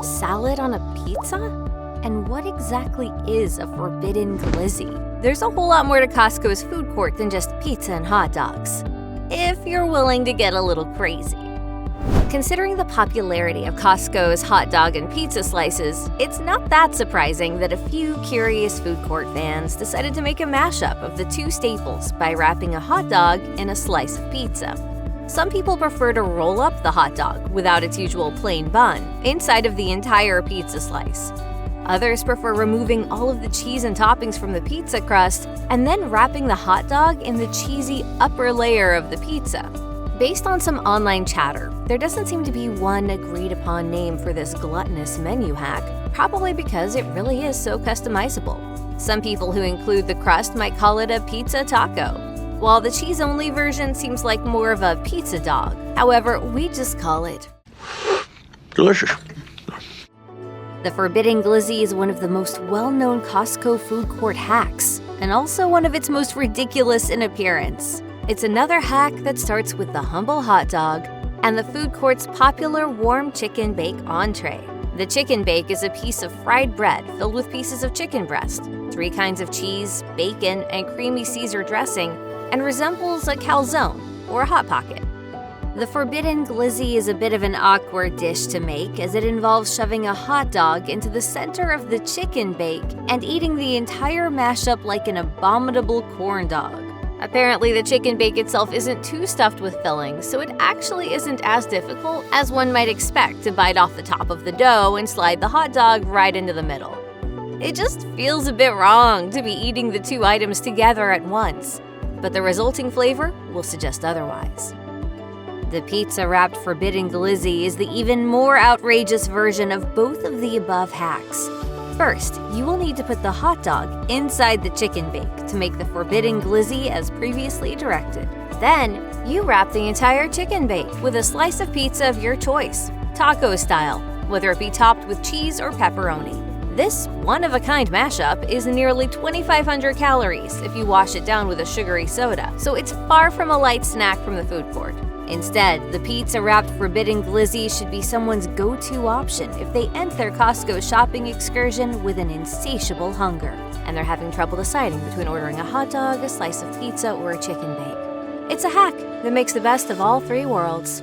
Salad on a pizza? And what exactly is a forbidden glizzy? There's a whole lot more to Costco's food court than just pizza and hot dogs, if you're willing to get a little crazy. Considering the popularity of Costco's hot dog and pizza slices, it's not that surprising that a few curious food court fans decided to make a mashup of the two staples by wrapping a hot dog in a slice of pizza. Some people prefer to roll up the hot dog without its usual plain bun inside of the entire pizza slice. Others prefer removing all of the cheese and toppings from the pizza crust and then wrapping the hot dog in the cheesy upper layer of the pizza. Based on some online chatter, there doesn't seem to be one agreed-upon name for this gluttonous menu hack, probably because it really is so customizable. Some people who include the crust might call it a pizza taco, while the cheese-only version seems like more of a pizza dog. However, we just call it delicious. The forbidden glizzy is one of the most well-known Costco food court hacks, and also one of its most ridiculous in appearance. It's another hack that starts with the humble hot dog and the food court's popular warm chicken bake entree. The chicken bake is a piece of fried bread filled with pieces of chicken breast, 3 kinds of cheese, bacon, and creamy Caesar dressing, and resembles a calzone or a Hot Pocket. The forbidden glizzy is a bit of an awkward dish to make, as it involves shoving a hot dog into the center of the chicken bake and eating the entire mashup like an abominable corn dog. Apparently, the chicken bake itself isn't too stuffed with filling, so it actually isn't as difficult as one might expect to bite off the top of the dough and slide the hot dog right into the middle. It just feels a bit wrong to be eating the two items together at once, but the resulting flavor will suggest otherwise. The pizza-wrapped forbidden glizzy is the even more outrageous version of both of the above hacks. First, you will need to put the hot dog inside the chicken bake to make the forbidden glizzy as previously directed. Then, you wrap the entire chicken bake with a slice of pizza of your choice, taco style, whether it be topped with cheese or pepperoni. This one-of-a-kind mashup is nearly 2,500 calories if you wash it down with a sugary soda, so it's far from a light snack from the food court. Instead, the pizza-wrapped forbidden glizzy should be someone's go-to option if they end their Costco shopping excursion with an insatiable hunger, and they're having trouble deciding between ordering a hot dog, a slice of pizza, or a chicken bake. It's a hack that makes the best of all 3 worlds.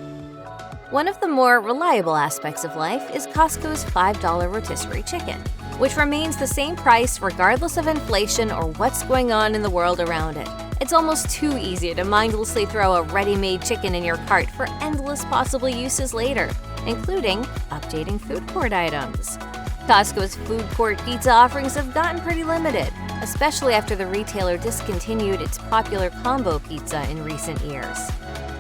One of the more reliable aspects of life is Costco's $5 rotisserie chicken, which remains the same price regardless of inflation or what's going on in the world around it. It's almost too easy to mindlessly throw a ready-made chicken in your cart for endless possible uses later, including updating food court items. Costco's food court pizza offerings have gotten pretty limited, especially after the retailer discontinued its popular combo pizza in recent years.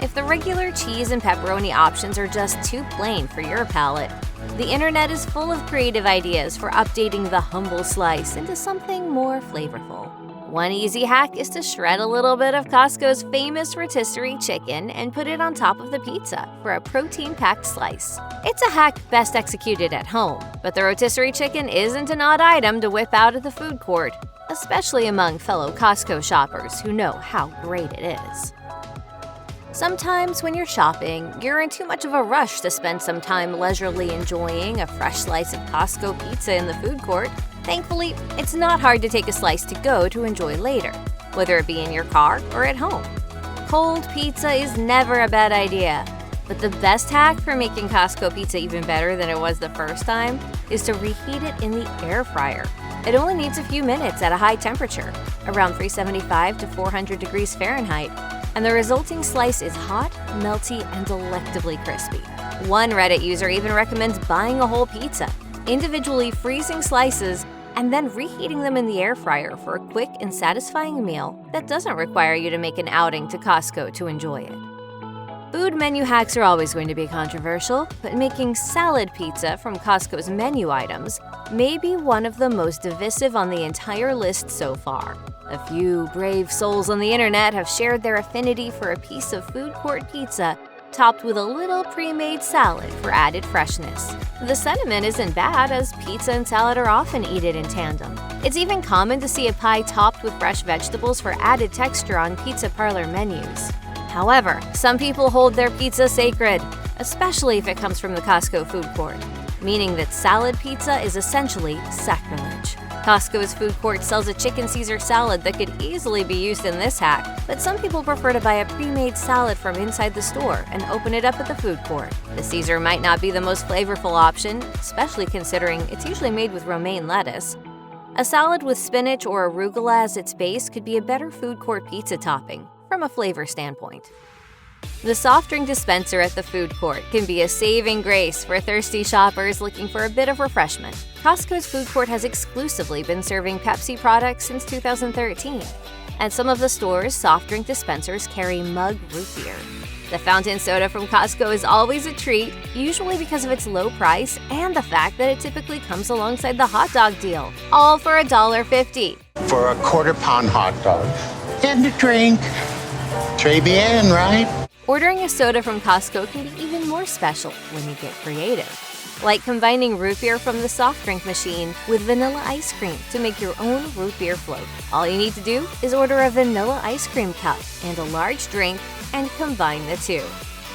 If the regular cheese and pepperoni options are just too plain for your palate, the internet is full of creative ideas for updating the humble slice into something more flavorful. One easy hack is to shred a little bit of Costco's famous rotisserie chicken and put it on top of the pizza for a protein-packed slice. It's a hack best executed at home, but the rotisserie chicken isn't an odd item to whip out at the food court, especially among fellow Costco shoppers who know how great it is. Sometimes when you're shopping, you're in too much of a rush to spend some time leisurely enjoying a fresh slice of Costco pizza in the food court. Thankfully, it's not hard to take a slice to go to enjoy later, whether it be in your car or at home. Cold pizza is never a bad idea, but the best hack for making Costco pizza even better than it was the first time is to reheat it in the air fryer. It only needs a few minutes at a high temperature, around 375 to 400 degrees Fahrenheit, and the resulting slice is hot, melty, and delectably crispy. One Reddit user even recommends buying a whole pizza, individually freezing slices, and then reheating them in the air fryer for a quick and satisfying meal that doesn't require you to make an outing to Costco to enjoy it. Food menu hacks are always going to be controversial, but making salad pizza from Costco's menu items may be one of the most divisive on the entire list so far. A few brave souls on the internet have shared their affinity for a piece of food court pizza topped with a little pre-made salad for added freshness. The sentiment isn't bad, as pizza and salad are often eaten in tandem. It's even common to see a pie topped with fresh vegetables for added texture on pizza parlor menus. However, some people hold their pizza sacred, especially if it comes from the Costco food court. meaning that salad pizza is essentially sacrilege. Costco's food court sells a chicken Caesar salad that could easily be used in this hack, but some people prefer to buy a pre-made salad from inside the store and open it up at the food court. The Caesar might not be the most flavorful option, especially considering it's usually made with romaine lettuce. A salad with spinach or arugula as its base could be a better food court pizza topping, from a flavor standpoint. The soft drink dispenser at the food court can be a saving grace for thirsty shoppers looking for a bit of refreshment. Costco's food court has exclusively been serving Pepsi products since 2013. At some of the stores, soft drink dispensers carry mug root beer. The fountain soda from Costco is always a treat, usually because of its low price and the fact that it typically comes alongside the hot dog deal, all for $1.50. For a quarter-pound hot dog and a drink. Très bien, right? Ordering a soda from Costco can be even more special when you get creative, like combining root beer from the soft drink machine with vanilla ice cream to make your own root beer float. All you need to do is order a vanilla ice cream cup and a large drink and combine the two.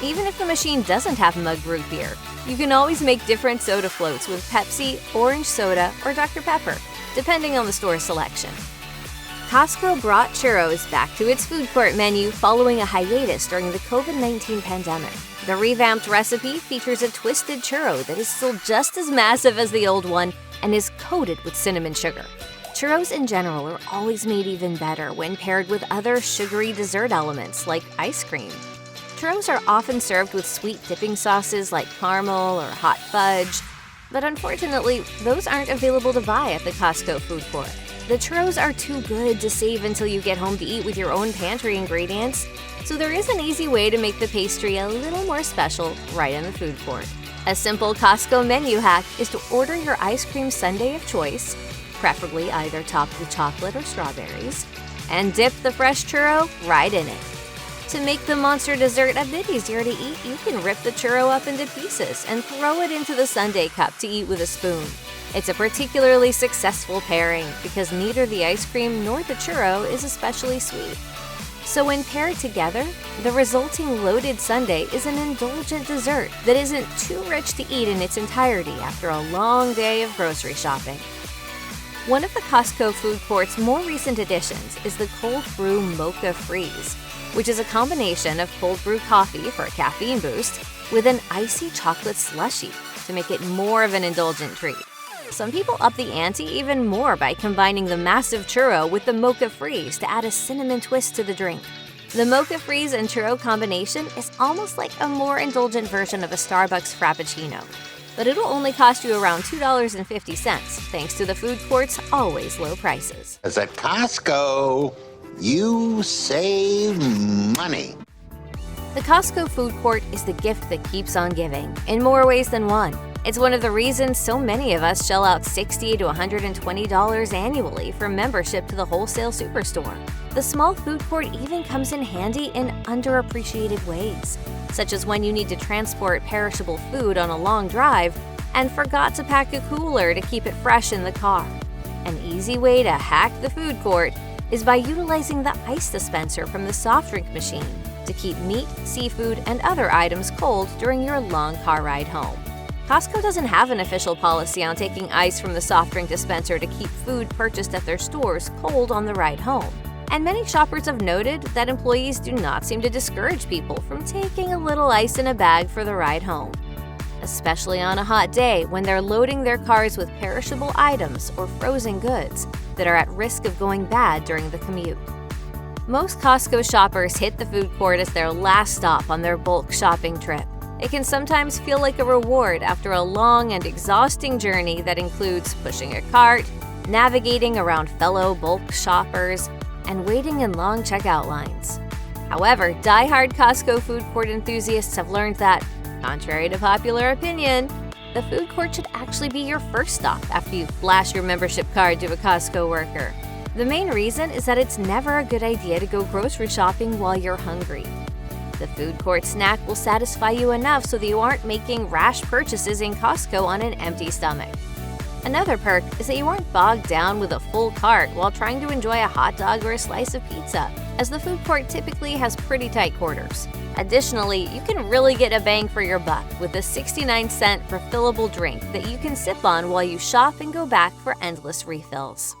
Even if the machine doesn't have mug root beer, you can always make different soda floats with Pepsi, orange soda, or Dr. Pepper, depending on the store's selection. Costco brought churros back to its food court menu following a hiatus during the COVID-19 pandemic. The revamped recipe features a twisted churro that is still just as massive as the old one and is coated with cinnamon sugar. Churros in general are always made even better when paired with other sugary dessert elements like ice cream. Churros are often served with sweet dipping sauces like caramel or hot fudge, but unfortunately, those aren't available to buy at the Costco food court. The churros are too good to save until you get home to eat with your own pantry ingredients, so there is an easy way to make the pastry a little more special right in the food court. A simple Costco menu hack is to order your ice cream sundae of choice, preferably either topped with chocolate or strawberries, and dip the fresh churro right in it. To make the monster dessert a bit easier to eat, you can rip the churro up into pieces and throw it into the sundae cup to eat with a spoon. It's a particularly successful pairing because neither the ice cream nor the churro is especially sweet. So when paired together, the resulting loaded sundae is an indulgent dessert that isn't too rich to eat in its entirety after a long day of grocery shopping. One of the Costco food court's more recent additions is the cold brew mocha freeze, which is a combination of cold brew coffee for a caffeine boost with an icy chocolate slushie to make it more of an indulgent treat. Some people up the ante even more by combining the massive churro with the mocha freeze to add a cinnamon twist to the drink. The mocha freeze and churro combination is almost like a more indulgent version of a Starbucks Frappuccino, but it'll only cost you around $2.50 thanks to the food court's always low prices. As at Costco, you save money. The Costco food court is the gift that keeps on giving, in more ways than one. It's one of the reasons so many of us shell out $60 to $120 annually for membership to the wholesale superstore. The small food court even comes in handy in underappreciated ways, such as when you need to transport perishable food on a long drive and forgot to pack a cooler to keep it fresh in the car. An easy way to hack the food court is by utilizing the ice dispenser from the soft drink machine to keep meat, seafood, and other items cold during your long car ride home. Costco doesn't have an official policy on taking ice from the soft drink dispenser to keep food purchased at their stores cold on the ride home. And many shoppers have noted that employees do not seem to discourage people from taking a little ice in a bag for the ride home, especially on a hot day when they're loading their cars with perishable items or frozen goods that are at risk of going bad during the commute. Most Costco shoppers hit the food court as their last stop on their bulk shopping trip. It can sometimes feel like a reward after a long and exhausting journey that includes pushing a cart, navigating around fellow bulk shoppers, and waiting in long checkout lines. However, die-hard Costco food court enthusiasts have learned that, contrary to popular opinion, the food court should actually be your first stop after you flash your membership card to a Costco worker. The main reason is that it's never a good idea to go grocery shopping while you're hungry. The food court snack will satisfy you enough so that you aren't making rash purchases in Costco on an empty stomach. Another perk is that you aren't bogged down with a full cart while trying to enjoy a hot dog or a slice of pizza, as the food court typically has pretty tight quarters. Additionally, you can really get a bang for your buck with a 69-cent refillable drink that you can sip on while you shop and go back for endless refills.